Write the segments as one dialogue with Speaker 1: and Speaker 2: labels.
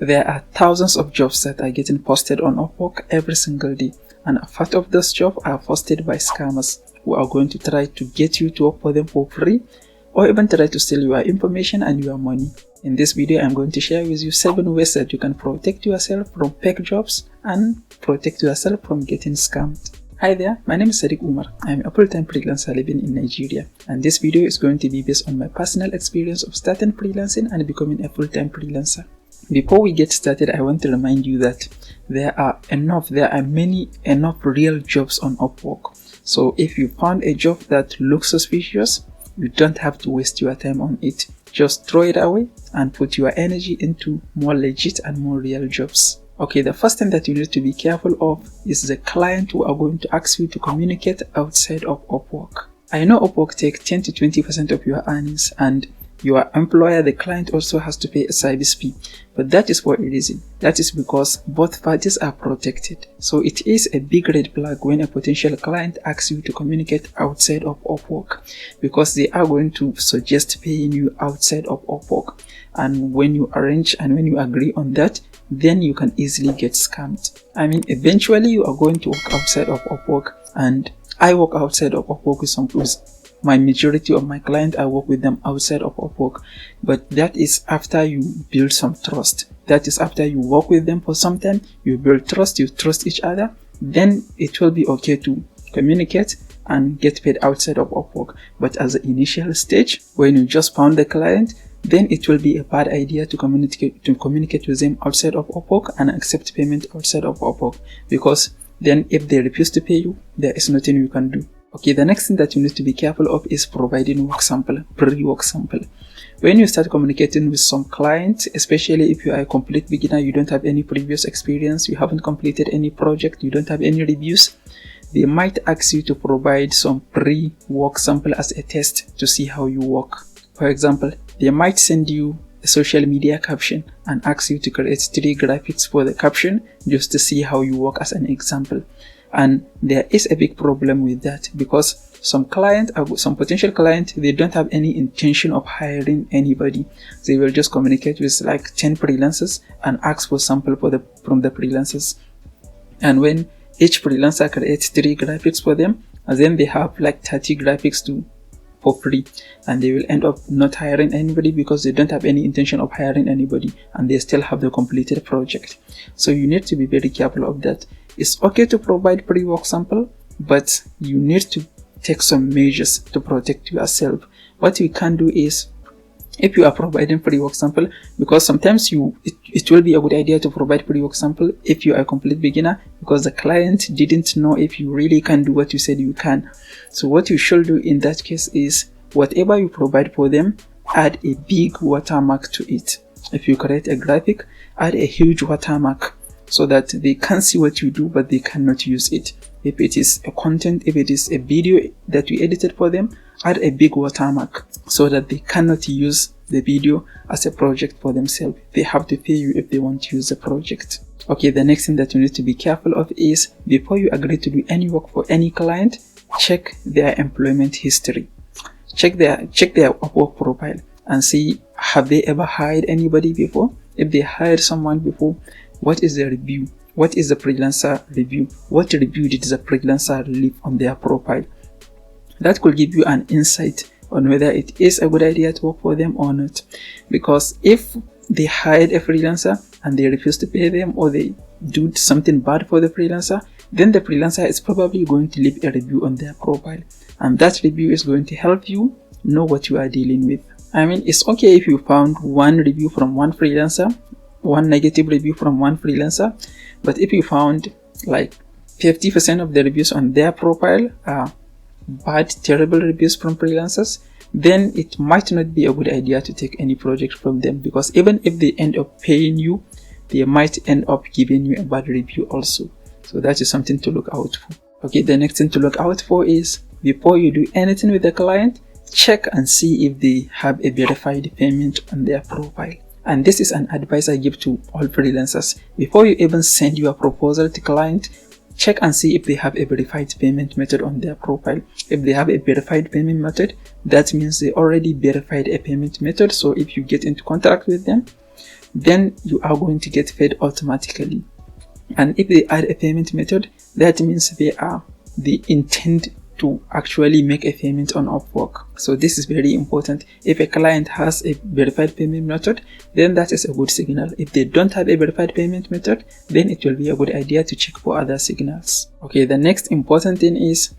Speaker 1: There are thousands of jobs that are getting posted on Upwork every single day, and a part of those jobs are posted by scammers who are going to try to get you to work for them for free, or even try to steal your information and your money. In this video, I'm going to share with you 7 ways that you can protect yourself from fake jobs and protect yourself from getting scammed. Hi there, my name is Sadiq Umar. I'm a full-time freelancer living in Nigeria, and this video is going to be based on my personal experience of starting freelancing and becoming a full-time freelancer. Before we get started, I want to remind you that there are enough real jobs on Upwork. So if you found a job that looks suspicious, you don't have to waste your time on it. Just throw it away and put your energy into more legit and more real jobs. Okay, the first thing that you need to be careful of is the client who are going to ask you to communicate outside of Upwork. I know Upwork takes 10 to 20% of your earnings, and your employer, the client, also has to pay a service fee. But that is for a reason. That is because both parties are protected. So it is a big red flag when a potential client asks you to communicate outside of Upwork, because they are going to suggest paying you outside of Upwork. And when you arrange and when you agree on that, then you can easily get scammed. I mean, eventually you are going to work outside of Upwork, and I work outside of Upwork with my majority of my clients. I work with them outside of Upwork, but that is after you build some trust. That is after you work with them for some time, you build trust, you trust each other, then it will be okay to communicate and get paid outside of Upwork. But as the initial stage, when you just found the client, then it will be a bad idea to communicate with them outside of Upwork and accept payment outside of Upwork, because then if they refuse to pay you, there is nothing you can do. Okay, the next thing that you need to be careful of is providing work sample, pre-work sample. When you start communicating with some clients, especially if you are a complete beginner, you don't have any previous experience, you haven't completed any project, you don't have any reviews, they might ask you to provide some pre-work sample as a test to see how you work. For example, they might send you a social media caption and ask you to create 3 graphics for the caption just to see how you work as an example. And there is a big problem with that, because some potential client, they don't have any intention of hiring anybody. They will just communicate with like 10 freelancers and ask for sample from the freelancers. And when each freelancer creates 3 graphics for them, and then they have like 30 graphics for free, and they will end up not hiring anybody because they don't have any intention of hiring anybody, and they still have the completed project. So you need to be very careful of that. It's okay to provide pre-work sample, but you need to take some measures to protect yourself. What you can do is, if you are providing pre-work sample, because sometimes it will be a good idea to provide pre-work sample if you are a complete beginner, because the client didn't know if you really can do what you said you can. So what you should do in that case is, whatever you provide for them, add a big watermark to it. If you create a graphic, add a huge watermark so that they can see what you do, but they cannot use it. If it is a content, if it is a video that you edited for them, add a big watermark so that they cannot use the video as a project for themselves. They have to pay you if they want to use the project. Okay, the next thing that you need to be careful of is, before you agree to do any work for any client, check their employment history. Check their Upwork profile and see, have they ever hired anybody before? If they hired someone before, what is the review? What is the freelancer review? What review did the freelancer leave on their profile? That could give you an insight on whether it is a good idea to work for them or not. Because if they hired a freelancer and they refuse to pay them, or they do something bad for the freelancer, then the freelancer is probably going to leave a review on their profile. And that review is going to help you know what you are dealing with. I mean, it's okay if you found one review from one freelancer, one negative review from one freelancer, but if you found like 50% of the reviews on their profile are bad, terrible reviews from freelancers, then it might not be a good idea to take any project from them, because even if they end up paying you, they might end up giving you a bad review also. So that is something to look out for. Okay, the next thing to look out for is, before you do anything with the client, check and see if they have a verified payment on their profile. And this is an advice I give to all freelancers. Before you even send your proposal to client, check and see if they have a verified payment method on their profile. If they have a verified payment method, that means they already verified a payment method. So if you get into contact with them, then you are going to get paid automatically. And if they add a payment method, that means they intend to actually make a payment on Upwork. So this is very important. If a client has a verified payment method, then that is a good signal. If they don't have a verified payment method, then it will be a good idea to check for other signals. Okay, the next important thing is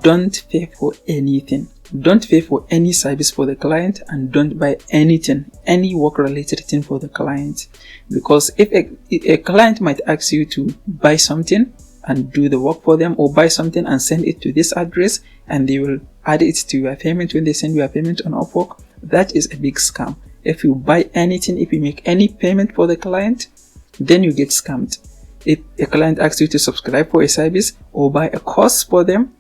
Speaker 1: don't pay for anything. Don't pay for any service for the client, and don't buy anything, any work related thing for the client. Because if a client might ask you to buy something and do the work for them, or buy something and send it to this address, and they will add it to your payment when they send you a payment on Upwork, that is a big scam. If you buy anything, if you make any payment for the client, then you get scammed. If a client asks you to subscribe for a service, or buy a course for them,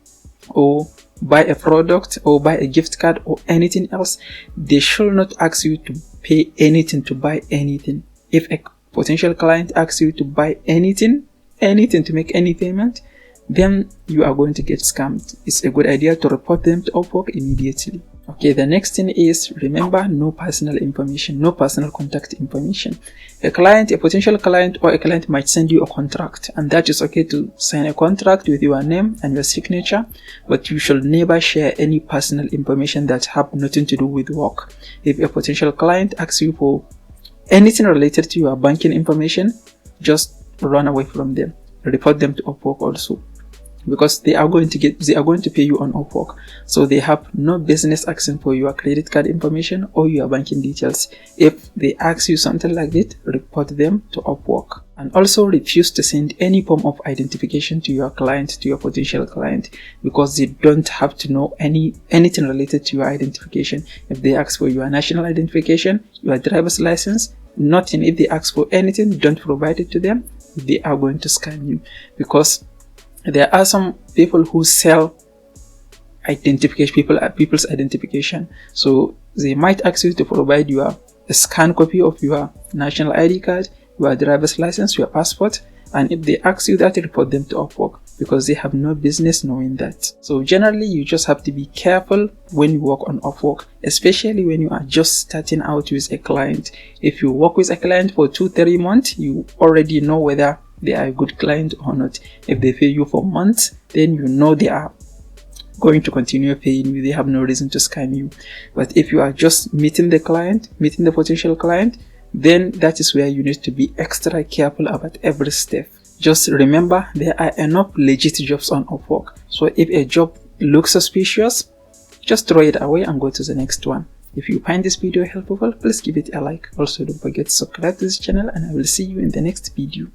Speaker 1: or buy a product, or buy a gift card, or anything else, they should not ask you to pay anything to buy anything. If a potential client asks you to buy anything to make any payment, then you are going to get scammed. It's a good idea to report them to Upwork immediately. Okay, the next thing is, remember, no personal information, no personal contact information. A potential client or a client might send you a contract, and that is okay to sign a contract with your name and your signature, but you should never share any personal information that have nothing to do with work. If a potential client asks you for anything related to your banking information, just run away from them. Report them to Upwork also, because they are going to pay you on Upwork, so they have no business asking for your credit card information or your banking details. If they ask you something like that, report them to Upwork. And also refuse to send any form of identification to your client, to your potential client, because they don't have to know anything related to your identification. If they ask for your national identification, your driver's license, nothing. If they ask for anything, don't provide it to them. They are going to scam you, because there are some people who sell people's identification. So they might ask you to provide a scanned copy of your national ID card, your driver's license, your passport, and if they ask you that, report them to Upwork, because they have no business knowing that. So generally, you just have to be careful when you work on Upwork, especially when you are just starting out with a client. If you work with a client for 2-3 months, you already know whether they are a good client or not. If they pay you for months, then you know they are going to continue paying you. They have no reason to scam you. But if you are just meeting the potential client, then that is where you need to be extra careful about every step. Just remember, there are enough legit jobs on Upwork. So if a job looks suspicious, just throw it away and go to the next one. If you find this video helpful, please give it a like. Also, don't forget to subscribe to this channel, and I will see you in the next video.